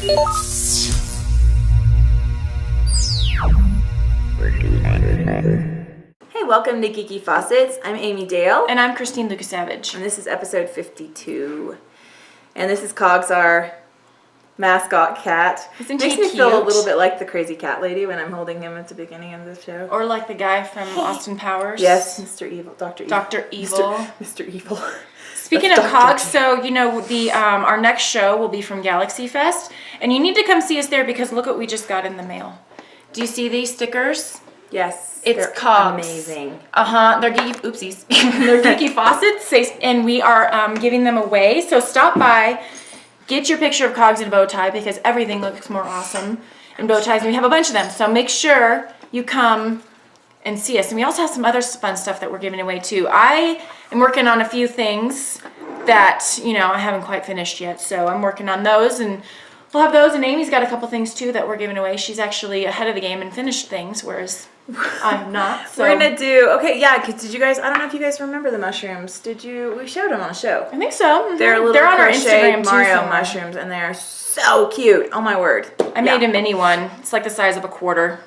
Hey, welcome to Geeky Faucets. I'm Amy Dale. And I'm Christine Lucas Savage. And this is episode 52. And this is Cogs, our mascot cat. Isn't Makes he me cute? feel a little bit like the crazy cat lady when I'm holding him at the beginning of the show. Or like the guy from Austin Powers. Yes, Mr. Evil, Dr. Evil. Dr. Evil. Mr. Evil. Speaking of Cogs, so you know the our next show will be from Galaxy Fest, and you need to come see us there because look what we just got in the mail. Do you see these stickers? Yes. It's Cogs. Amazing. They're geeky. Oopsies. They're Geeky Faucets, and we are giving them away. So stop by, get your picture of Cogs in a bow tie because everything looks more awesome in bow ties, and we have a bunch of them. So make sure you come and see us. And we also have some other fun stuff that we're giving away too. I am working on a few things that, you know, I haven't quite finished yet. So I'm working on those, and we'll have those. And Amy's got a couple things too that we're giving away. She's actually ahead of the game and finished things, whereas I'm not. So we're gonna do, okay, yeah, because did you guys, I don't know if you guys remember the mushrooms. We showed them on a show. I think so. They're little on our crochet Instagram Mario too, mushrooms, and they're so cute. Oh my word. I made a mini one. It's like the size of a quarter.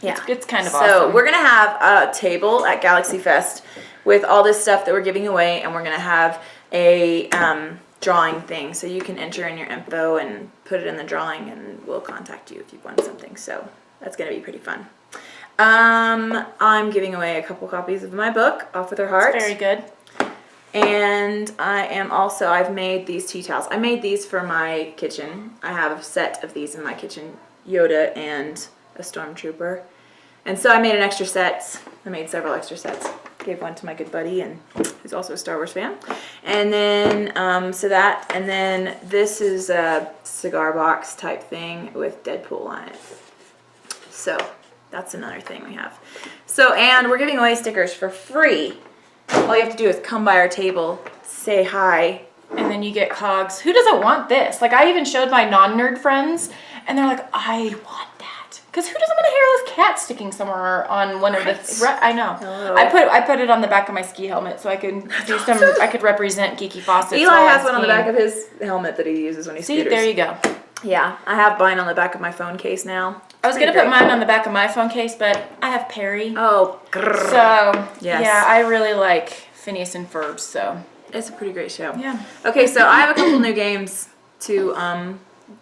Yeah. It's kind of awesome. So we're going to have a table at Galaxy Fest with all this stuff that we're giving away, and we're going to have a drawing thing. So you can enter in your info and put it in the drawing, and we'll contact you if you've won something. So that's going to be pretty fun. I'm giving away a couple copies of my book, Off With Her Heart. Very good. And I've made these tea towels. I made these for my kitchen. I have a set of these in my kitchen, Yoda and a stormtrooper. And so I made an extra set. I made several extra sets. Gave one to my good buddy, and who's also a Star Wars fan. And then, and then this is a cigar box type thing with Deadpool on it. So that's another thing we have. So, and we're giving away stickers for free. All you have to do is come by our table, say hi. And then you get Cogs. Who doesn't want this? Like, I even showed my non-nerd friends, and they're like, I want that. Because who doesn't want a hairless cat sticking somewhere on one of the... I know. Hello. I put it on the back of my ski helmet so I could do some... I could represent Geeky Faucets. Eli has one on the back of his helmet that he uses when he scooters. See, there you go. Yeah, I have mine on the back of my phone case now. I was going to put mine on the back of my phone case, but I have Perry. Oh, grrr. So, yes. Yeah, I really like Phineas and Ferb, so... It's a pretty great show. Yeah. Okay, so I have a couple new games to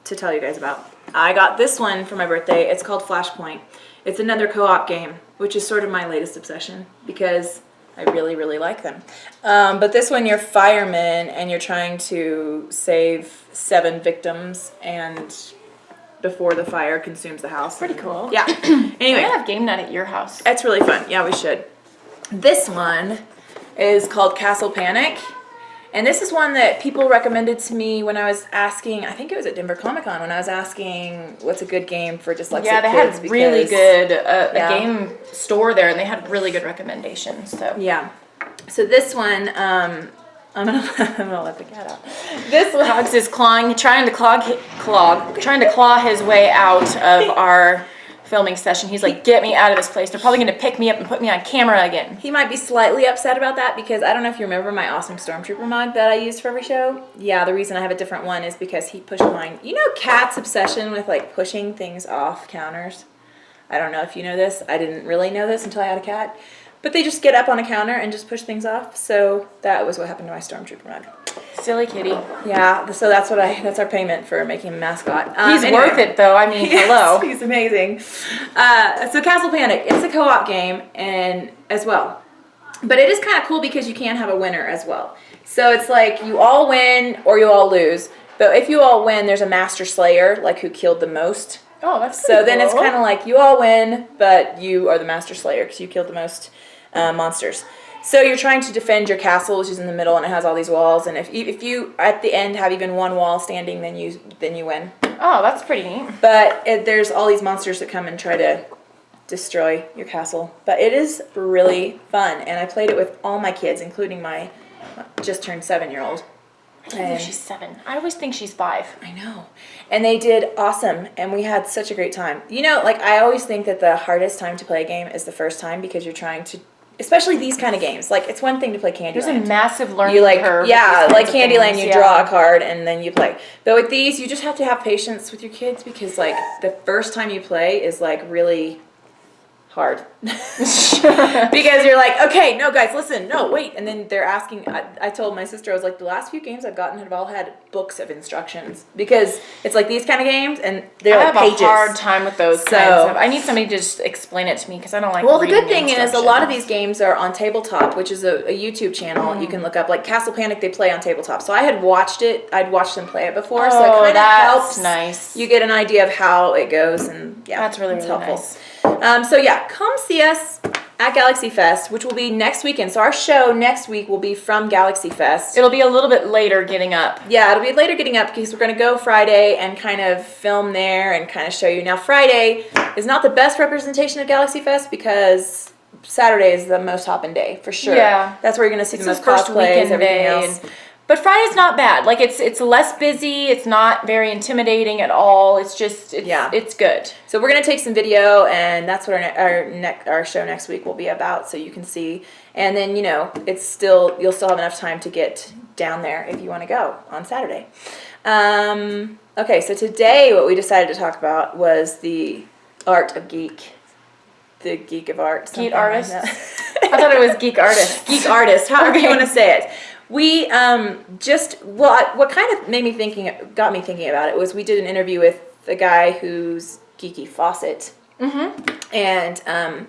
tell you guys about. I got this one for my birthday. It's called Flashpoint. It's another co-op game, which is sort of my latest obsession because I really, really like them. But this one, you're firemen and you're trying to save 7 victims and before the fire consumes the house. Pretty cool. Yeah. Anyway. I have game night at your house. It's really fun. Yeah, we should. This one is called Castle Panic. And this is one that people recommended to me when I was asking, I think it was at Denver Comic Con, when I was asking what's a good game for dyslexic kids. Yeah, they had really good, a game store there, and they had really good recommendations. So yeah. So this one, I'm gonna let the cat out. This one, Cogs is trying to claw his way out of our filming session. He's like, get me out of this place. They're probably going to pick me up and put me on camera again. He might be slightly upset about that because I don't know if you remember my awesome Stormtrooper mug that I used for every show. Yeah, the reason I have a different one is because he pushed mine. You know Kat's obsession with like pushing things off counters? I don't know if you know this. I didn't really know this until I had a cat. But they just get up on a counter and just push things off. So that was what happened to my Stormtrooper mug. Silly kitty. Yeah, so that's our payment for making a mascot. He's anyway. worth it though. I mean, hello. He's amazing. So Castle Panic, it's a co-op game and as well. But it is kind of cool because you can have a winner as well. So it's like you all win or you all lose. But if you all win, there's a master slayer, like who killed the most. Oh, that's so cool. Then it's kind of like you all win, but you are the master slayer because you killed the most monsters. So you're trying to defend your castle, which is in the middle, and it has all these walls. And if you at the end have even one wall standing, then you win. Oh, that's pretty neat. But there's all these monsters that come and try to destroy your castle. But it is really fun, and I played it with all my kids, including my just turned 7-year-old. I can't believe she's 7. I always think she's 5. I know. And they did awesome, and we had such a great time. You know, like I always think that the hardest time to play a game is the first time because you're trying to especially these kind of games. Like, it's one thing to play Candyland. There's a massive learning You like, curve. yeah, like Candyland, you draw a Yeah. card and then you play. But with these, you just have to have patience with your kids because, like, the first time you play is, like, really hard. Because you're like, okay, no, guys, listen, no, wait. And then they're asking, I told my sister, I was like, the last few games I've gotten have all had books of instructions because it's like these kind of games and they're I like have pages. a hard time with those kinds of. I need somebody to just explain it to me because I don't like. Well, the reading good thing is a lot of these instructions. games are on Tabletop, which is a YouTube channel you can look up. Like Castle Panic, they play on Tabletop. So I had watched it. I'd watched them play it before, so it Oh, kind of that's helps. nice. You get an idea of how it goes, and yeah, That's really, it's really helpful. nice. So yeah, come see us at Galaxy Fest, which will be next weekend. So our show next week will be from Galaxy Fest. It'll be a little bit later getting up. Yeah, it'll be later getting up because we're going to go Friday and kind of film there and kind of show you. Now, Friday is not the best representation of Galaxy Fest because Saturday is the most hopping day for sure. Yeah. That's where you're going to see It's the his most first cosplays, weekend everything day. else. But Friday's not bad. Like it's less busy. It's not very intimidating at all. It's just it's good. So we're gonna take some video, and that's what our show next week will be about. So you can see, and then you'll still have enough time to get down there if you want to go on Saturday. Okay, so today what we decided to talk about was the art of geek, the geek of art. Geek something like artists? that. I thought it was geek artist. Geek artist, however you Okay. want to say it. We what kind of got me thinking about it was we did an interview with a guy who's Geeky Faucet, and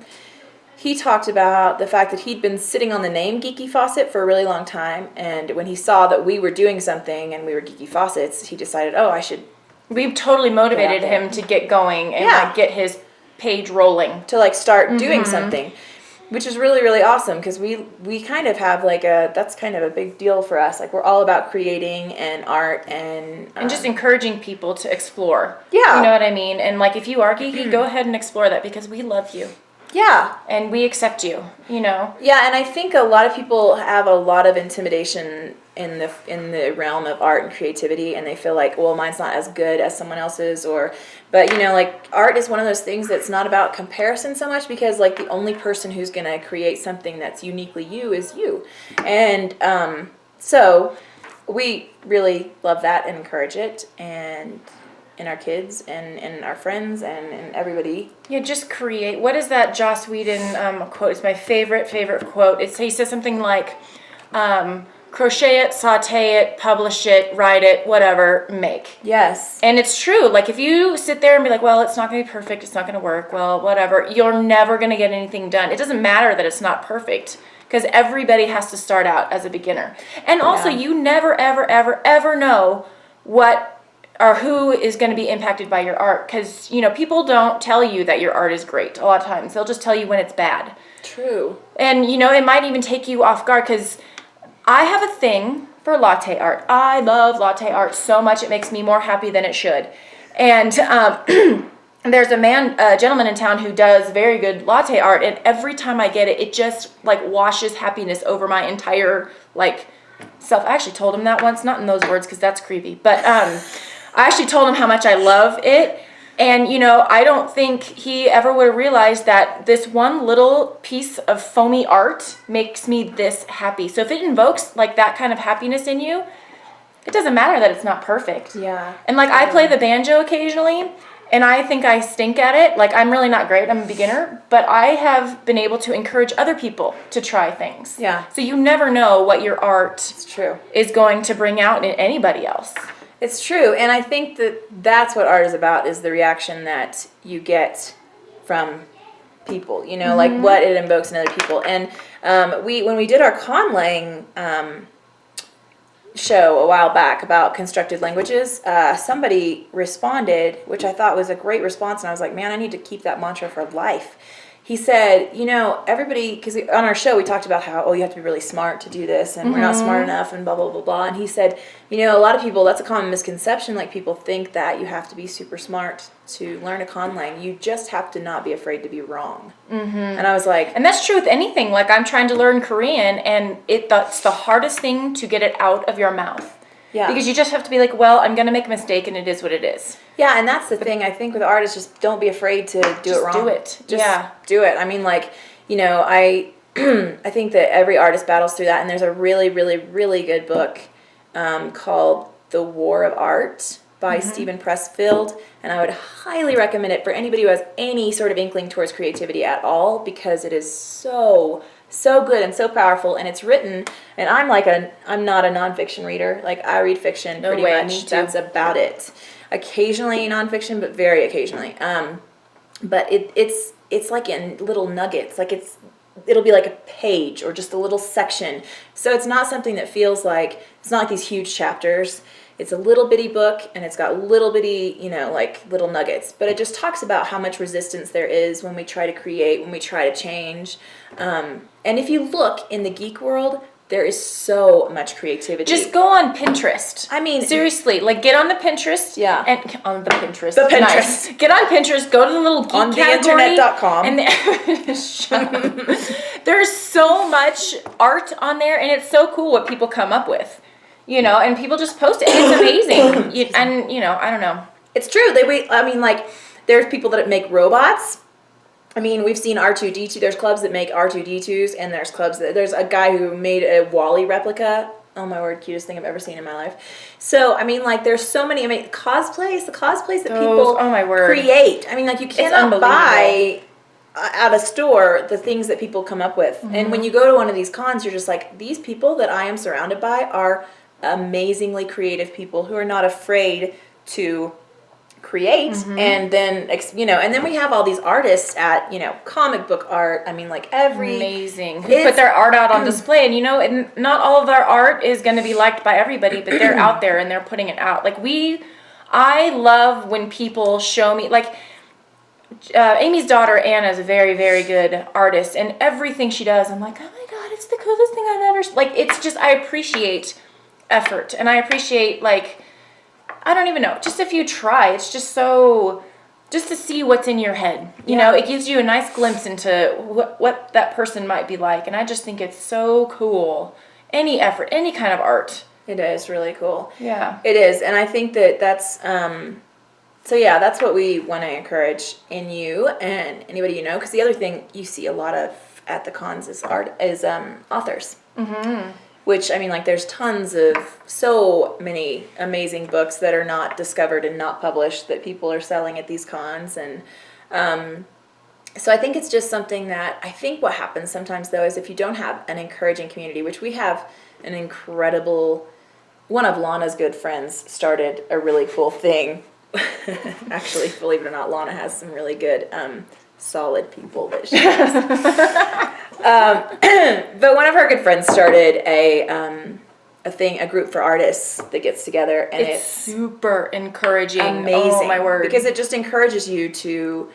he talked about the fact that he'd been sitting on the name Geeky Faucet for a really long time, and when he saw that we were doing something and we were Geeky Faucets, he decided, I should We've totally motivated Get out there. him to get going and Yeah. like get his page rolling. to like start doing something. Which is really, really awesome because we kind of have that's kind of a big deal for us. Like we're all about creating and art and just encouraging people to explore. Yeah. You know what I mean? And like if you are geeky, go ahead and explore that because we love you yeah. and we accept you, Yeah, and I think a lot of people have a lot of intimidation in the realm of art and creativity, and they feel like, well, mine's not as good as someone else's, but like art is one of those things that's not about comparison so much because like the only person who's gonna create something that's uniquely you is you, and so we really love that and encourage it, and in our kids and our friends and everybody. Yeah, just create. What is that Joss Whedon quote? It's my favorite quote. He says something like, crochet it, sauté it, publish it, write it, whatever, make. Yes. And it's true. Like if you sit there and be like, well, it's not going to be perfect, it's not going to work, well, whatever, you're never going to get anything done. It doesn't matter that it's not perfect because everybody has to start out as a beginner. And also, you never, ever, ever, ever know what or who is going to be impacted by your art because, people don't tell you that your art is great a lot of times. They'll just tell you when it's bad. True. And, it might even take you off guard because I have a thing for latte art. I love latte art so much. It makes me more happy than it should. And there's a gentleman in town who does very good latte art. And every time I get it, it just like washes happiness over my entire self. I actually told him that once, not in those words because that's creepy. But I actually told him how much I love it. And, I don't think he ever would have realized that this one little piece of foamy art makes me this happy. So if it invokes, that kind of happiness in you, it doesn't matter that it's not perfect. Yeah. And, I play the banjo occasionally, and I think I stink at it. I'm really not great. I'm a beginner. But I have been able to encourage other people to try things. Yeah. So you never know what your art It's true. is going to bring out in anybody else. It's true, and I think that's what art is about, is the reaction that you get from people, like what it invokes in other people. And when we did our conlang show a while back about constructed languages, somebody responded, which I thought was a great response, and I was like, man, I need to keep that mantra for life. He said, everybody, because on our show we talked about how, you have to be really smart to do this, and we're not smart enough, and blah, blah, blah, blah. And he said, a lot of people, that's a common misconception, people think that you have to be super smart to learn a conlang. You just have to not be afraid to be wrong. And I was like... And that's true with anything. I'm trying to learn Korean, and that's the hardest thing to get it out of your mouth. Yeah. Because you just have to be like, well, I'm going to make a mistake, and it is what it is. Yeah, and that's the thing, I think, with art is just don't be afraid to do it wrong. Do it. Just do it. I mean, I think that every artist battles through that, and there's a really, really, really good book called The War of Art by Stephen Pressfield, and I would highly recommend it for anybody who has any sort of inkling towards creativity at all, because it is so good and so powerful, and it's written, and I'm not a nonfiction reader. Like, I read fiction pretty much. Me too. That's about it. Occasionally nonfiction, but very occasionally. But it's like in little nuggets. Like, it'll be like a page or just a little section. So it's not something that feels like, it's not like these huge chapters. It's a little bitty book, and it's got little bitty, like little nuggets. But it just talks about how much resistance there is when we try to create, when we try to change. And if you look in the geek world, there is so much creativity. Just go on Pinterest. I mean, seriously, like, get on the Pinterest. Yeah. And on the Pinterest. The Pinterest. Nice. Get on Pinterest. Go to the little geek on category. theinternet.com. And shut up. There's so much art on there, and it's so cool what people come up with. And people just post it. It's amazing. I don't know. It's true. There's people that make robots. I mean, we've seen R2-D2. There's clubs that make R2-D2s, and there's a guy who made a Wall-E replica. Oh my word, cutest thing I've ever seen in my life. So, there's so many, cosplays, the cosplays that people create. You cannot buy at a store the things that people come up with. And when you go to one of these cons, you're just like, these people that I am surrounded by are amazingly creative people who are not afraid to create. And then and then we have all these artists at comic book art. Amazing, who put their art out on display, and not all of their art is going to be liked by everybody, but they're out there and they're putting it out. I love when people show me, Amy's daughter Anna is a very, very good artist, and everything she does, I'm like, oh my god, it's the coolest thing I've ever. It's just, I appreciate effort, and I appreciate, I don't even know, just if you try, it's just so, just to see what's in your head, you know, it gives you a nice glimpse into what that person might be like, and I just think it's so cool. Any effort, any kind of art. It is really cool. Yeah. It is, and I think that's, that's what we want to encourage in you and anybody because the other thing you see a lot of at the cons is authors. Which, there's tons of, so many amazing books that are not discovered and not published that people are selling at these cons. And so I think it's just something that, I think what happens sometimes, though, is if you don't have an encouraging community, which we have an incredible, one of Lana's good friends started a really cool thing. Actually, believe it or not, Lana has some really good solid people that she has. But one of her good friends started a group for artists that gets together, and it's super encouraging. Amazing. Oh my word. Because it just encourages you to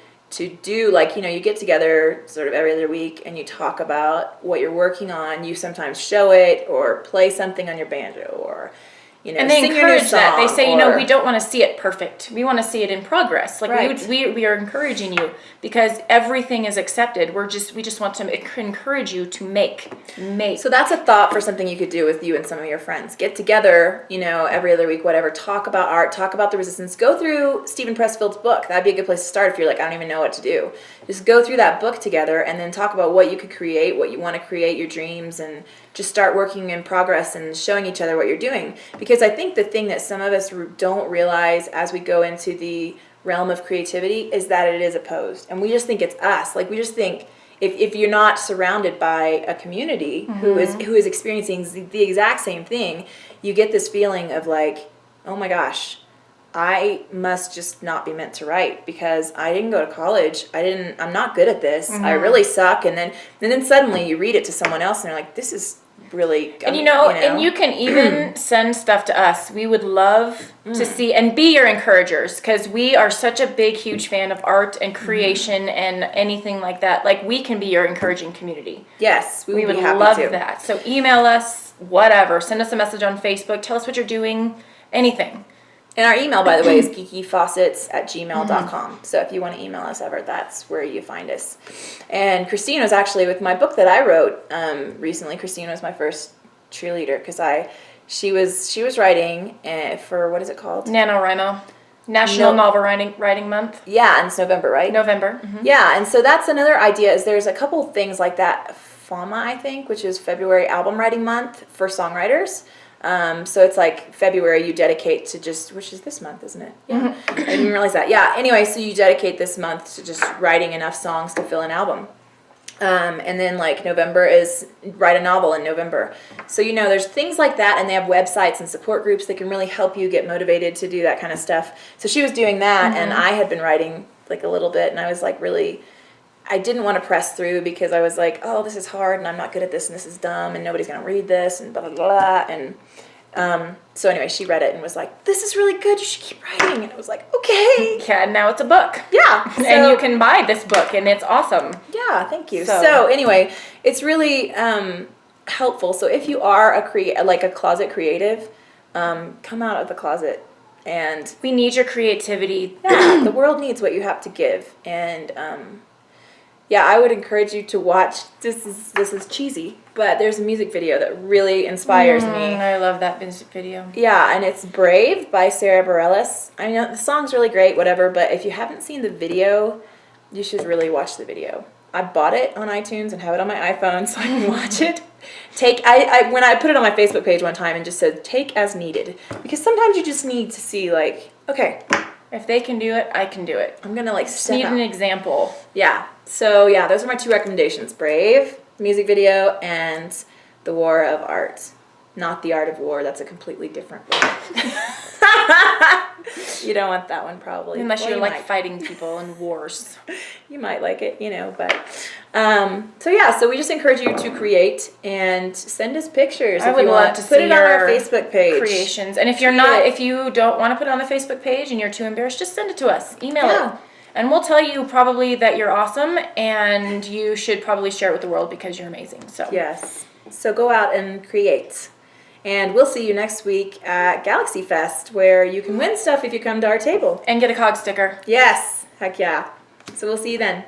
do, you get together sort of every other week and you talk about what you're working on. You sometimes show it or play something on your banjo or and they encourage that. They say, we don't want to see it perfect. We want to see it in progress. We are encouraging you because everything is accepted. We just want to encourage you to make. So that's a thought for something you could do with you and some of your friends. Get together, every other week, whatever. Talk about art. Talk about the resistance. Go through Stephen Pressfield's book. That'd be a good place to start if you're like, I don't even know what to do. Just go through that book together and then talk about what you could create, what you want to create, your dreams, and just start working in progress and showing each other what you're doing. Because I think the thing that some of us don't realize as we go into the realm of creativity is that it is opposed. And we just think it's us. We just think if you're not surrounded by a community who is experiencing the exact same thing, you get this feeling of oh my gosh, I must just not be meant to write because I didn't go to college. I'm not good at this. I really suck. And then suddenly you read it to someone else and they're like, this is really, and and you can even send stuff to us. We would love to see and be your encouragers because we are such a big, huge fan of art and creation and anything like that. We can be your encouraging community. Yes, we would love that. So email us, whatever. Send us a message on Facebook. Tell us what you're doing. Anything. And our email, by the way, is geekyfaucets@gmail.com. So if you want to email us ever, that's where you find us. And Christine was actually with my book that I wrote recently. Christine was my first cheerleader because she was writing for, what is it called? NaNoWriMo. National Novel Writing Month. Yeah, and it's November, right? November. Yeah, and so that's another idea is there's a couple things like that FAMA, I think, which is February album writing month for songwriters. So it's like February you dedicate to just, which is this month, isn't it? Yeah. I didn't realize that. Yeah. Anyway, so you dedicate this month to just writing enough songs to fill an album. And then like November is write a novel in November. So, there's things like that, and they have websites and support groups that can really help you get motivated to do that kind of stuff. So she was doing that, and I had been writing like a little bit, and I was like I didn't want to press through because I was like, oh, this is hard, and I'm not good at this, and this is dumb, and nobody's going to read this, and blah, blah, blah. And so anyway, she read it and was like, this is really good, you should keep writing. And I was like, okay. Yeah, now it's a book. Yeah. And you can buy this book, and it's awesome. Yeah, thank you. So anyway, it's really helpful. So if you are a closet creative, come out of the closet. And we need your creativity. Yeah, the world needs what you have to give. And yeah, I would encourage you to watch. This is cheesy, but there's a music video that really inspires me. I love that music video. Yeah, and it's Brave by Sarah Bareilles. I know the song's really great, whatever, but if you haven't seen the video, you should really watch the video. I bought it on iTunes and have it on my iPhone so I can watch it. When I put it on my Facebook page one time and just said, take as needed. Because sometimes you just need to see, like, okay, if they can do it, I can do it. I'm going to, like, step need out. an example. Yeah. So, yeah, those are my 2 recommendations. Brave, music video, and The War of Art. Not The Art of War. That's a completely different book. You don't want that one, probably. Unless Well, you're, you like, might. fighting people in wars. You might like it, but... so, yeah, so we just encourage you to create and send us pictures I if would you love want. to Put see it on our your Facebook page. creations. And if you're if you don't want to put it on the Facebook page and you're too embarrassed, just send it to us. Email it. And we'll tell you probably that you're awesome, and you should probably share it with the world because you're amazing. So Yes. So go out and create. And we'll see you next week at Galaxy Fest, where you can win stuff if you come to our table. And get a cog sticker. Yes. Heck yeah. So we'll see you then.